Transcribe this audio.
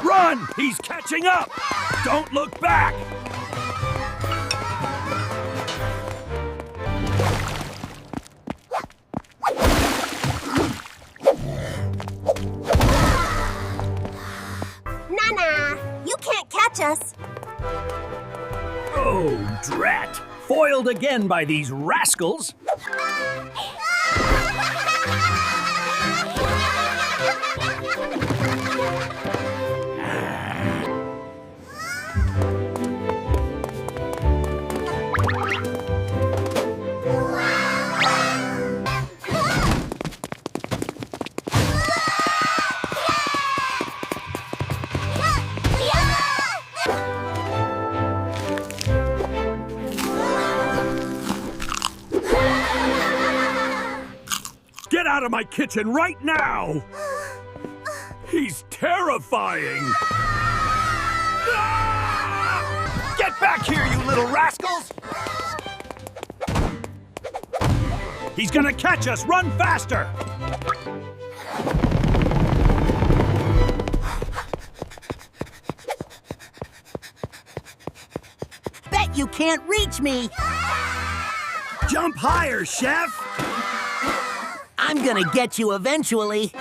Run! He's catching up! Don't look back! Nana, you can't catch us. Oh, drat! Foiled again by these rascals! Get out of my kitchen right now! He's terrifying! Ah! Get back here, you little rascals! He's gonna catch us! Run faster! Bet you can't reach me! Jump higher, Chef! I'm gonna get you eventually.